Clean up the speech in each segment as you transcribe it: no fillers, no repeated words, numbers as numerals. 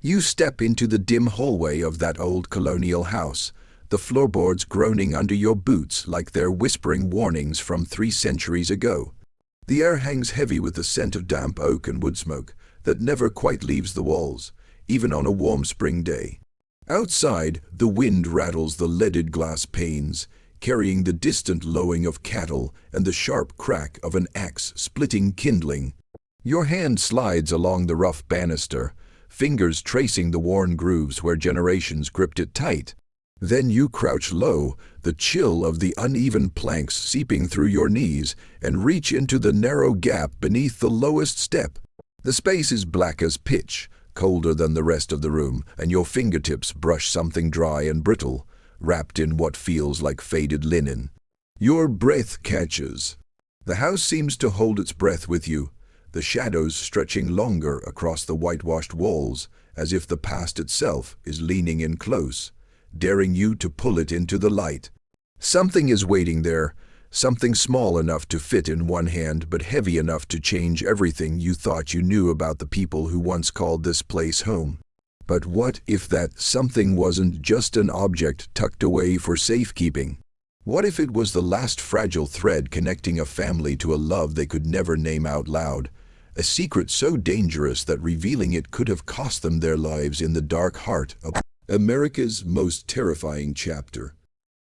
You step into the dim hallway of that old colonial house, the floorboards groaning under your boots like they're whispering warnings from 3 centuries ago. The air hangs heavy with the scent of damp oak and wood smoke that never quite leaves the walls, even on a warm spring day. Outside, the wind rattles the leaded glass panes, carrying the distant lowing of cattle and the sharp crack of an axe splitting kindling. Your hand slides along the rough banister, fingers tracing the worn grooves where generations gripped it tight. Then you crouch low, the chill of the uneven planks seeping through your knees, and reach into the narrow gap beneath the lowest step. The space is black as pitch, colder than the rest of the room, and your fingertips brush something dry and brittle, wrapped in what feels like faded linen. Your breath catches. The house seems to hold its breath with you, the shadows stretching longer across the whitewashed walls, as if the past itself is leaning in close, daring you to pull it into the light. Something is waiting there, something small enough to fit in one hand but heavy enough to change everything you thought you knew about the people who once called this place home. But what if that something wasn't just an object tucked away for safekeeping? What if it was the last fragile thread connecting a family to a love they could never name out loud, a secret so dangerous that revealing it could have cost them their lives in the dark heart of America's most terrifying chapter?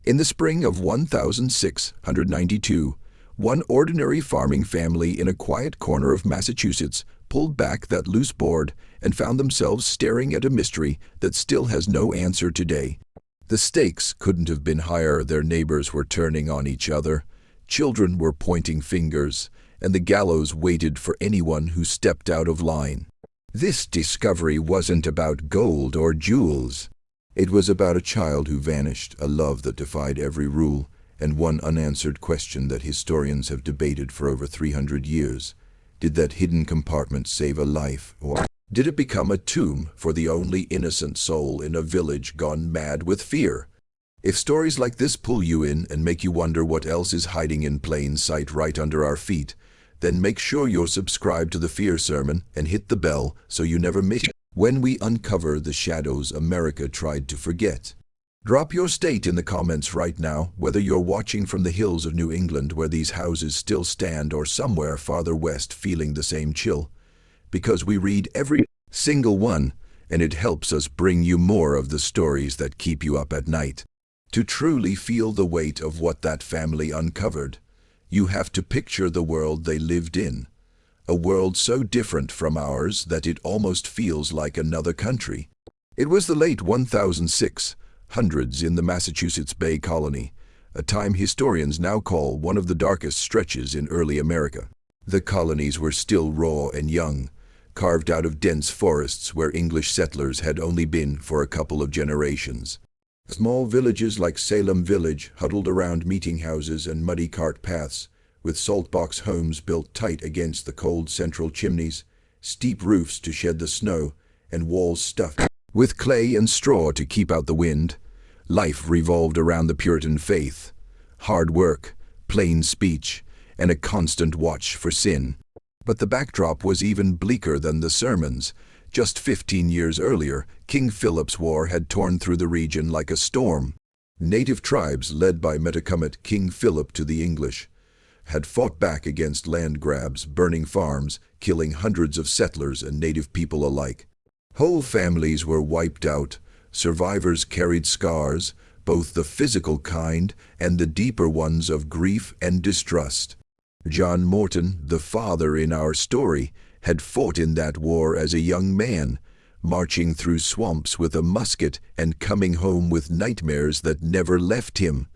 In the spring of 1692, one ordinary farming family in a quiet corner of Massachusetts pulled back that loose board and found themselves staring at a mystery that still has no answer today. The stakes couldn't have been higher. Their neighbors were turning on each other, children were pointing fingers, and the gallows waited for anyone who stepped out of line. This discovery wasn't about gold or jewels. It was about a child who vanished, a love that defied every rule, and one unanswered question that historians have debated for over 300 years. Did that hidden compartment save a life, or did it become a tomb for the only innocent soul in a village gone mad with fear? If stories like this pull you in and make you wonder what else is hiding in plain sight right under our feet, then make sure you're subscribed to the Fear Sermon and hit the bell so you never miss it when we uncover the shadows America tried to forget. Drop your state in the comments right now, whether you're watching from the hills of New England where these houses still stand or somewhere farther west feeling the same chill, because we read every single one, and it helps us bring you more of the stories that keep you up at night. To truly feel the weight of what that family uncovered, you have to picture the world they lived in, a world so different from ours that it almost feels like another country. It was the late 1600s in the Massachusetts Bay Colony, a time historians now call one of the darkest stretches in early America. The colonies were still raw and young, carved out of dense forests where English settlers had only been for a couple of generations. Small villages like Salem Village huddled around meeting houses and muddy cart paths, with saltbox homes built tight against the cold central chimneys, steep roofs to shed the snow, and walls stuffed with clay and straw to keep out the wind. Life revolved around the Puritan faith, hard work, plain speech, and a constant watch for sin. But the backdrop was even bleaker than the sermons. Just 15 years earlier, King Philip's War had torn through the region like a storm. Native tribes, led by Metacomet King Philip to the English, had fought back against land grabs, burning farms, killing hundreds of settlers and native people alike. Whole families were wiped out. Survivors carried scars, both the physical kind and the deeper ones of grief and distrust. John Morton, the father in our story, had fought in that war as a young man, marching through swamps with a musket and coming home with nightmares that never left him.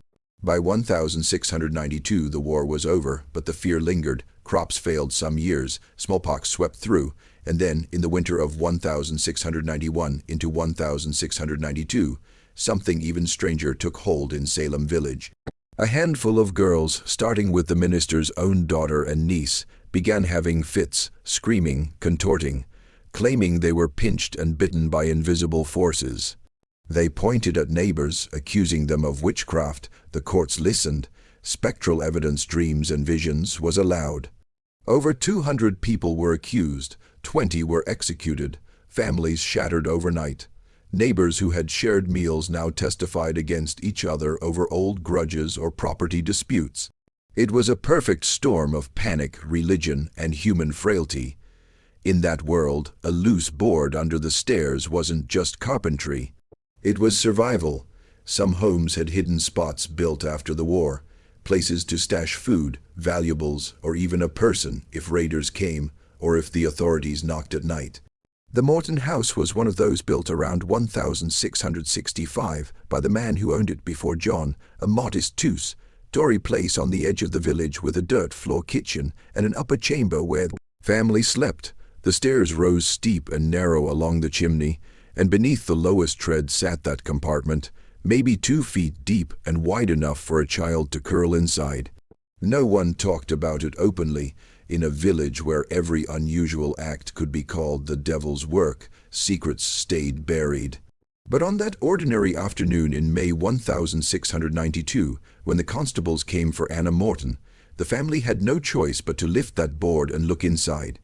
By 1692 the war was over, but the fear lingered. Crops failed some years, smallpox swept through, and then, in the winter of 1691 into 1692, something even stranger took hold in Salem Village. A handful of girls, starting with the minister's own daughter and niece, began having fits, screaming, contorting, claiming they were pinched and bitten by invisible forces. They pointed at neighbors, accusing them of witchcraft. The courts listened. Spectral evidence, dreams and visions, was allowed. Over 200 people were accused, 20 were executed. families shattered overnight. Neighbors who had shared meals now testified against each other over old grudges or property disputes. It was a perfect storm of panic, religion, and human frailty. In that world, a loose board under the stairs wasn't just carpentry. It was survival. Some homes had hidden spots built after the war, places to stash food, valuables, or even a person if raiders came or if the authorities knocked at night. The Morton house was one of those built around 1665 by the man who owned it before John, a modest two-story place on the edge of the village with a dirt floor kitchen and an upper chamber where the family slept. The stairs rose steep and narrow along the chimney, and beneath the lowest tread sat that compartment, maybe 2 feet deep and wide enough for a child to curl inside. No one talked about it openly. In a village where every unusual act could be called the devil's work, secrets stayed buried. But on that ordinary afternoon in May 1692, when the constables came for Anna Morton, the family had no choice but to lift that board and look inside.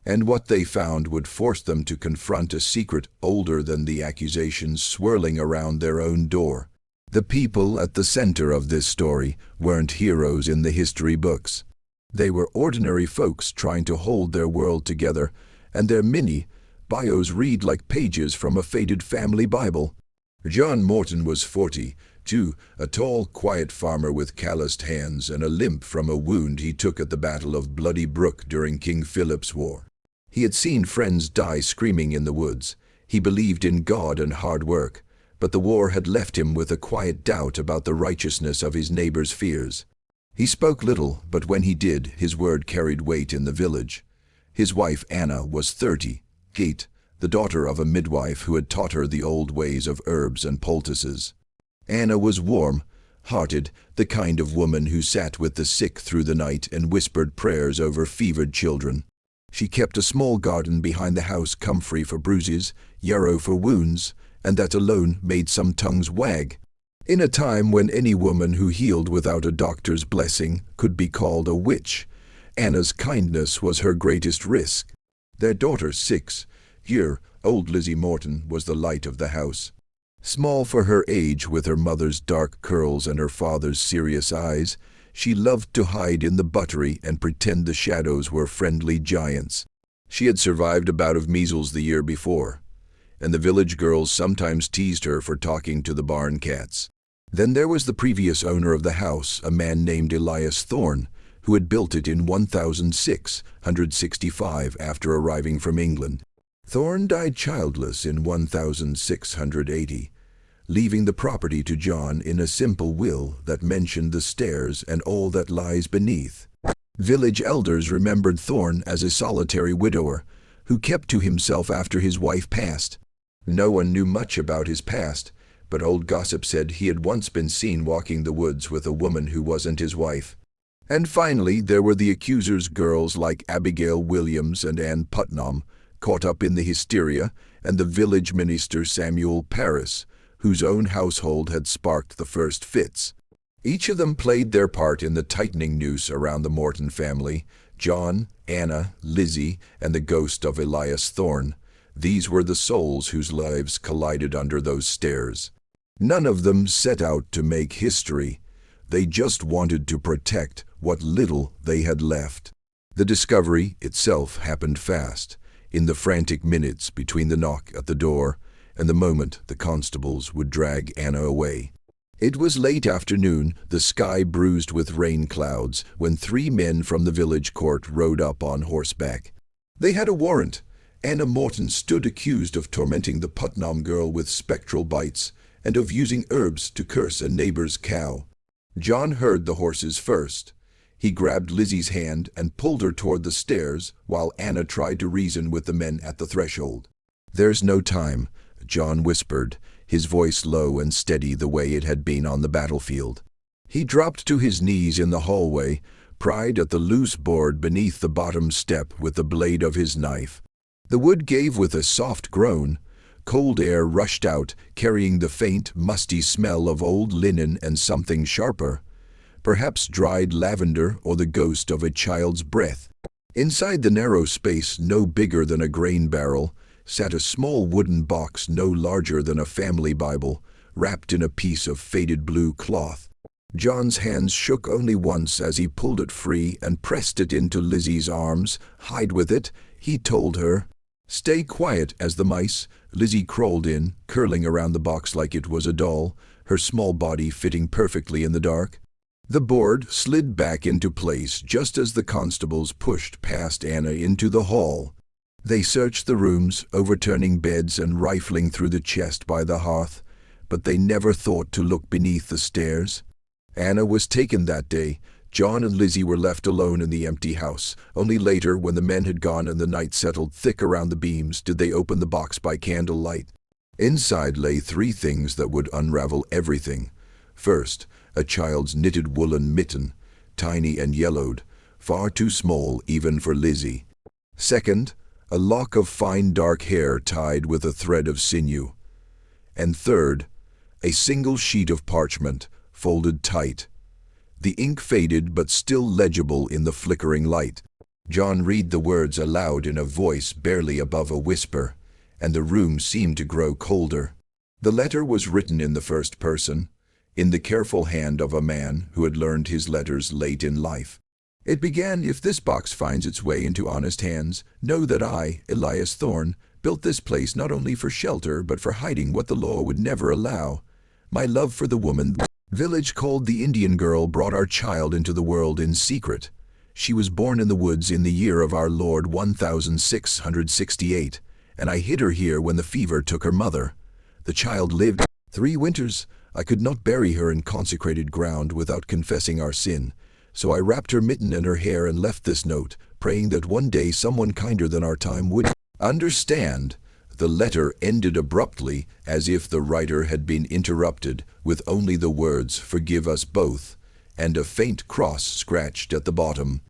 And what they found would force them to confront a secret older than the accusations swirling around their own door. The people at the center of this story weren't heroes in the history books. They were ordinary folks trying to hold their world together, and their mini-bios read like pages from a faded family Bible. John Morton was 42, a tall, quiet farmer with calloused hands and a limp from a wound he took at the Battle of Bloody Brook during King Philip's War. He had seen friends die screaming in the woods. He believed in God and hard work, but the war had left him with a quiet doubt about the righteousness of his neighbors' fears. He spoke little, but when he did, his word carried weight in the village. His wife Anna was 38, the daughter of a midwife who had taught her the old ways of herbs and poultices. Anna was warm-hearted, the kind of woman who sat with the sick through the night and whispered prayers over fevered children. She kept a small garden behind the house, comfrey for bruises, yarrow for wounds, and that alone made some tongues wag. In a time when any woman who healed without a doctor's blessing could be called a witch, Anna's kindness was her greatest risk. Their daughter, 6-year-old Lizzie Morton, was the light of the house. Small for her age, with her mother's dark curls and her father's serious eyes, she loved to hide in the buttery and pretend the shadows were friendly giants. She had survived a bout of measles the year before, and the village girls sometimes teased her for talking to the barn cats. Then there was the previous owner of the house, a man named Elias Thorne, who had built it in 1665 after arriving from England. Thorne died childless in 1680, leaving the property to John in a simple will that mentioned the stairs and all that lies beneath. Village elders remembered Thorne as a solitary widower who kept to himself after his wife passed. No one knew much about his past, but old gossip said he had once been seen walking the woods with a woman who wasn't his wife. And finally, there were the accuser's girls like Abigail Williams and Ann Putnam, caught up in the hysteria, and the village minister Samuel Parris, whose own household had sparked the first fits. Each of them played their part in the tightening noose around the Morton family: John, Anna, Lizzie, and the ghost of Elias Thorne. These were the souls whose lives collided under those stairs. None of them set out to make history. They just wanted to protect what little they had left. The discovery itself happened fast, in the frantic minutes between the knock at the door and the moment the constables would drag Anna away. It was late afternoon, the sky bruised with rain clouds, when 3 men from the village court rode up on horseback. They had a warrant. Anna Morton stood accused of tormenting the Putnam girl with spectral bites and of using herbs to curse a neighbor's cow. John heard the horses first. He grabbed Lizzie's hand and pulled her toward the stairs while Anna tried to reason with the men at the threshold. "There's no time," John whispered, his voice low and steady the way it had been on the battlefield. He dropped to his knees in the hallway, pried at the loose board beneath the bottom step with the blade of his knife. The wood gave with a soft groan. Cold air rushed out, carrying the faint, musty smell of old linen and something sharper, perhaps dried lavender or the ghost of a child's breath. Inside the narrow space, no bigger than a grain barrel, sat a small wooden box no larger than a family Bible, wrapped in a piece of faded blue cloth. John's hands shook only once as he pulled it free and pressed it into Lizzie's arms. "Hide with it," he told her. "Stay quiet as the mice." Lizzie crawled in, curling around the box like it was a doll, her small body fitting perfectly in the dark. The board slid back into place just as the constables pushed past Anna into the hall. They searched the rooms, overturning beds and rifling through the chest by the hearth, but they never thought to look beneath the stairs. Anna was taken that day. John and Lizzie were left alone in the empty house. Only later, when the men had gone and the night settled thick around the beams, did they open the box by candlelight. Inside lay 3 things that would unravel everything. First, a child's knitted woolen mitten, tiny and yellowed, far too small even for Lizzie. Second, a lock of fine dark hair tied with a thread of sinew. And third, a single sheet of parchment, folded tight. The ink faded but still legible in the flickering light. John read the words aloud in a voice barely above a whisper, and the room seemed to grow colder. The letter was written in the first person, in the careful hand of a man who had learned his letters late in life. It began, "If this box finds its way into honest hands, know that I, Elias Thorne, built this place not only for shelter but for hiding what the law would never allow. My love for the woman village called the Indian girl brought our child into the world in secret. She was born in the woods in the year of our Lord 1668, and I hid her here when the fever took her mother. The child lived 3 winters. I could not bury her in consecrated ground without confessing our sin, so I wrapped her mitten in her hair and left this note, praying that one day someone kinder than our time would understand." The letter ended abruptly, as if the writer had been interrupted, with only the words, "Forgive us both," and a faint cross scratched at the bottom.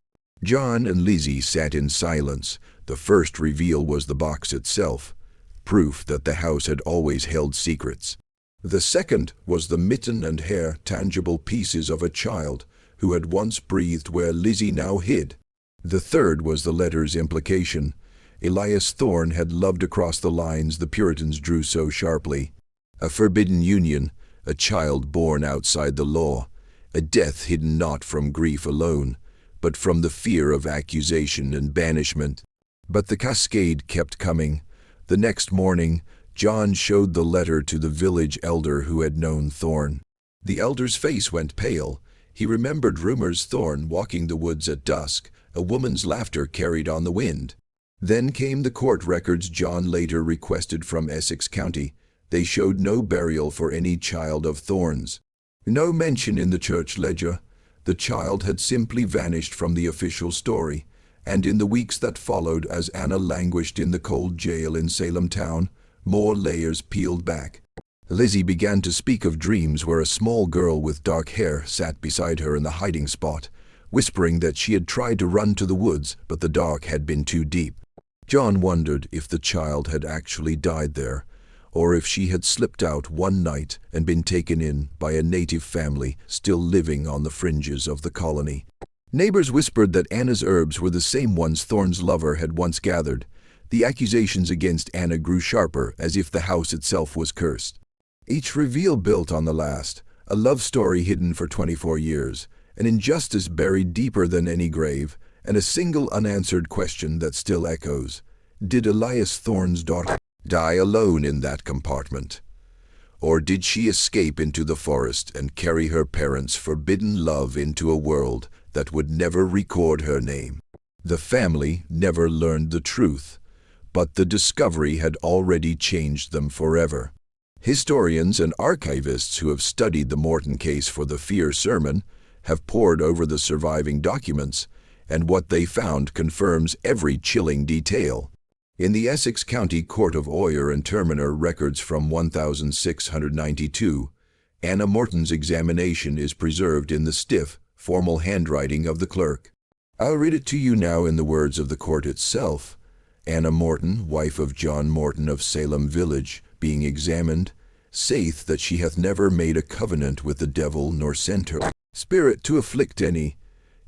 John and Lizzie sat in silence. The first reveal was the box itself, proof that the house had always held secrets. The second was the mitten and hair, tangible pieces of a child who had once breathed where Lizzie now hid. The third was the letter's implication. Elias Thorne had loved across the lines the Puritans drew so sharply. A forbidden union, a child born outside the law, a death hidden not from grief alone, but from the fear of accusation and banishment. But the cascade kept coming. The next morning, John showed the letter to the village elder who had known Thorne. The elder's face went pale. He remembered rumors Thorne walking the woods at dusk, a woman's laughter carried on the wind. Then came the court records John later requested from Essex County. They showed no burial for any child of Thorne's. No mention in the church ledger. The child had simply vanished from the official story, and in the weeks that followed, as Anna languished in the cold jail in Salem town, more layers peeled back. Lizzie began to speak of dreams where a small girl with dark hair sat beside her in the hiding spot, whispering that she had tried to run to the woods, but the dark had been too deep. John wondered if the child had actually died there, or if she had slipped out one night and been taken in by a native family still living on the fringes of the colony. Neighbors whispered that Anna's herbs were the same ones Thorne's lover had once gathered. The accusations against Anna grew sharper, as if the house itself was cursed. Each reveal built on the last, a love story hidden for 24 years, an injustice buried deeper than any grave, and a single unanswered question that still echoes. Did Elias Thorne's daughter die alone in that compartment? Or did she escape into the forest and carry her parents' forbidden love into a world that would never record her name? The family never learned the truth, but the discovery had already changed them forever. Historians and archivists who have studied the Morton case for the Fear Sermon have pored over the surviving documents, and what they found confirms every chilling detail. In the Essex County Court of Oyer and Terminer records from 1692, Anna Morton's examination is preserved in the stiff, formal handwriting of the clerk. I'll read it to you now in the words of the court itself. Anna Morton, wife of John Morton of Salem Village, being examined, saith that she hath never made a covenant with the devil nor sent her spirit to afflict any.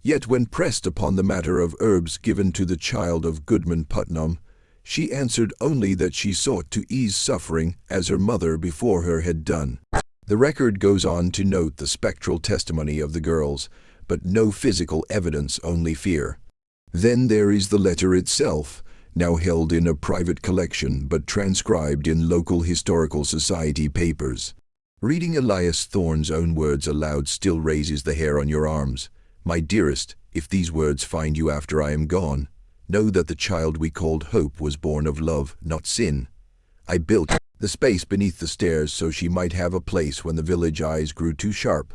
Yet when pressed upon the matter of herbs given to the child of Goodman Putnam, She answered only that she sought to ease suffering as her mother before her had done. The record goes on to note the spectral testimony of the girls, but no physical evidence, only fear. Then there is the letter itself, now held in a private collection but transcribed in local historical society papers. Reading Elias Thorne's own words aloud still raises the hair on your arms. My dearest, if these words find you after I am gone, know that the child we called Hope was born of love, not sin. I built the space beneath the stairs so she might have a place when the village eyes grew too sharp.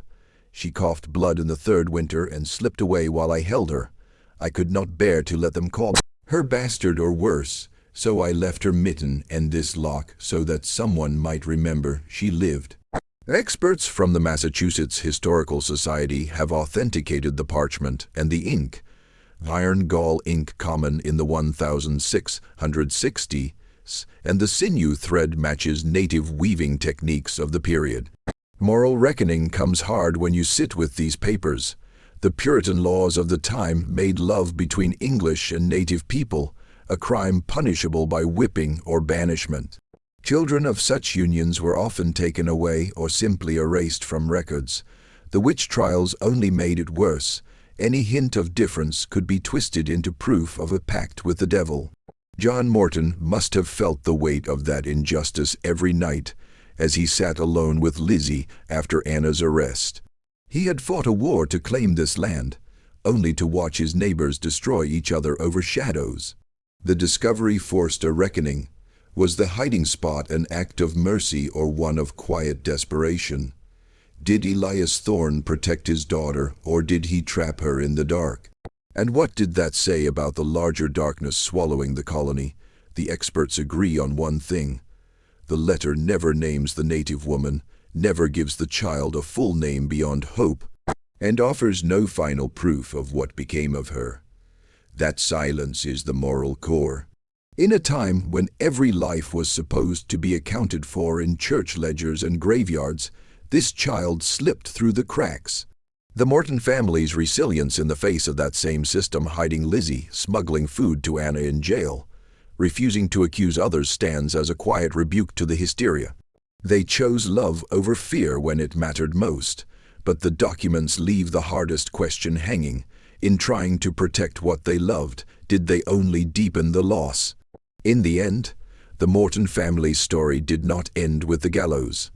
She coughed blood in the third winter and slipped away while I held her. I could not bear to let them call her bastard or worse, so I left her mitten and this lock so that someone might remember she lived. Experts from the Massachusetts Historical Society have authenticated the parchment and the ink. Iron gall ink common in the 1660s, and the sinew thread matches native weaving techniques of the period. Moral reckoning comes hard when you sit with these papers. The Puritan laws of the time made love between English and native people a crime punishable by whipping or banishment. Children of such unions were often taken away or simply erased from records. The witch trials only made it worse. Any hint of difference could be twisted into proof of a pact with the devil. John Morton must have felt the weight of that injustice every night as he sat alone with Lizzie after Anna's arrest. He had fought a war to claim this land, only to watch his neighbors destroy each other over shadows. The discovery forced a reckoning. Was the hiding spot an act of mercy or one of quiet desperation? Did Elias Thorne protect his daughter, or did he trap her in the dark? And what did that say about the larger darkness swallowing the colony? The experts agree on one thing. The letter never names the native woman, never gives the child a full name beyond Hope, and offers no final proof of what became of her. That silence is the moral core. In a time when every life was supposed to be accounted for in church ledgers and graveyards, this child slipped through the cracks. The Morton family's resilience in the face of that same system, hiding Lizzie, smuggling food to Anna in jail, refusing to accuse others, stands as a quiet rebuke to the hysteria. They chose love over fear when it mattered most, but the documents leave the hardest question hanging. In trying to protect what they loved, did they only deepen the loss? In the end, the Morton family's story did not end with the gallows.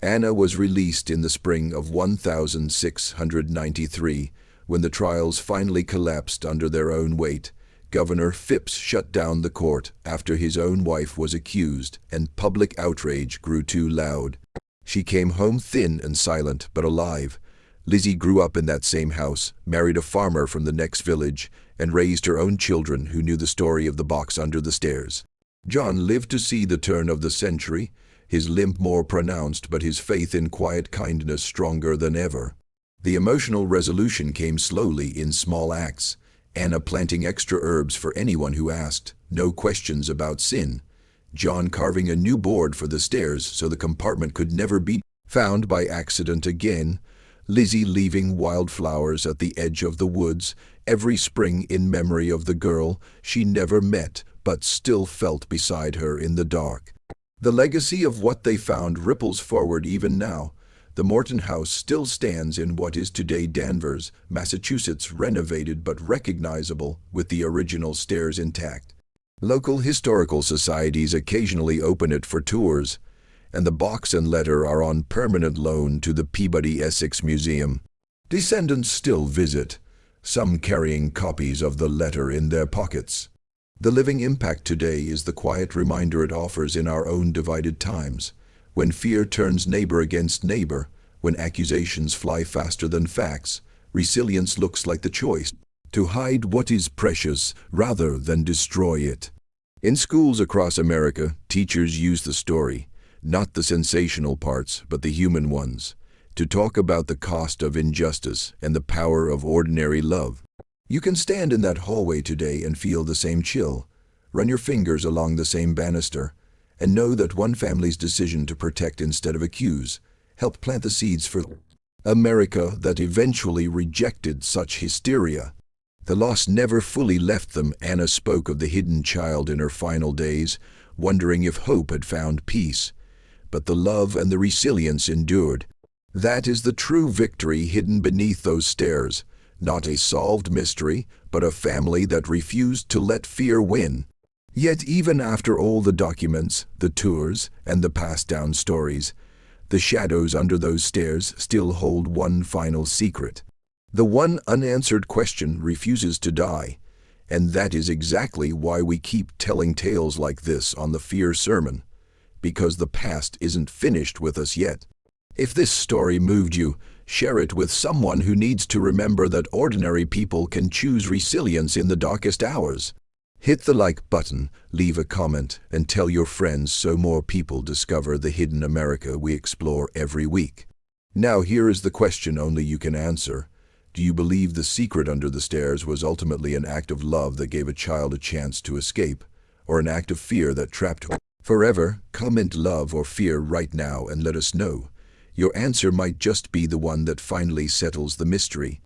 Anna was released in the spring of 1693. When the trials finally collapsed under their own weight, Governor Phipps shut down the court after his own wife was accused and public outrage grew too loud. She came home thin and silent but alive. Lizzie grew up in that same house, married a farmer from the next village, and raised her own children who knew the story of the box under the stairs. John lived to see the turn of the century, his limp more pronounced but his faith in quiet kindness stronger than ever. The emotional resolution came slowly in small acts, Anna planting extra herbs for anyone who asked, no questions about sin, John carving a new board for the stairs so the compartment could never be found by accident again, Lizzie leaving wildflowers at the edge of the woods every spring in memory of the girl she never met but still felt beside her in the dark. The legacy of what they found ripples forward even now. The Morton house still stands in what is today Danvers, Massachusetts, renovated but recognizable with the original stairs intact. Local historical societies occasionally open it for tours, and the box and letter are on permanent loan to the Peabody Essex Museum. Descendants still visit, some carrying copies of the letter in their pockets. The living impact today is the quiet reminder it offers in our own divided times, when fear turns neighbor against neighbor, when accusations fly faster than facts. Resilience looks like the choice to hide what is precious rather than destroy it. In schools across America, teachers use the story, not the sensational parts, but the human ones, to talk about the cost of injustice and the power of ordinary love. You can stand in that hallway today and feel the same chill, run your fingers along the same banister, and know that one family's decision to protect instead of accuse helped plant the seeds for America that eventually rejected such hysteria. The loss never fully left them. Anna spoke of the hidden child in her final days, wondering if hope had found peace. But the love and the resilience endured. That is the true victory hidden beneath those stairs. Not a solved mystery, but a family that refused to let fear win. Yet even after all the documents, the tours, and the passed-down stories, the shadows under those stairs still hold one final secret. The one unanswered question refuses to die, and that is exactly why we keep telling tales like this on the Fear Sermon, because the past isn't finished with us yet. If this story moved you, share it with someone who needs to remember that ordinary people can choose resilience in the darkest hours. Hit the like button, leave a comment, and tell your friends so more people discover the hidden America we explore every week. Now here is the question only you can answer. Do you believe the secret under the stairs was ultimately an act of love that gave a child a chance to escape, or an act of fear that trapped her forever? Comment love or fear right now and let us know. Your answer might just be the one that finally settles the mystery.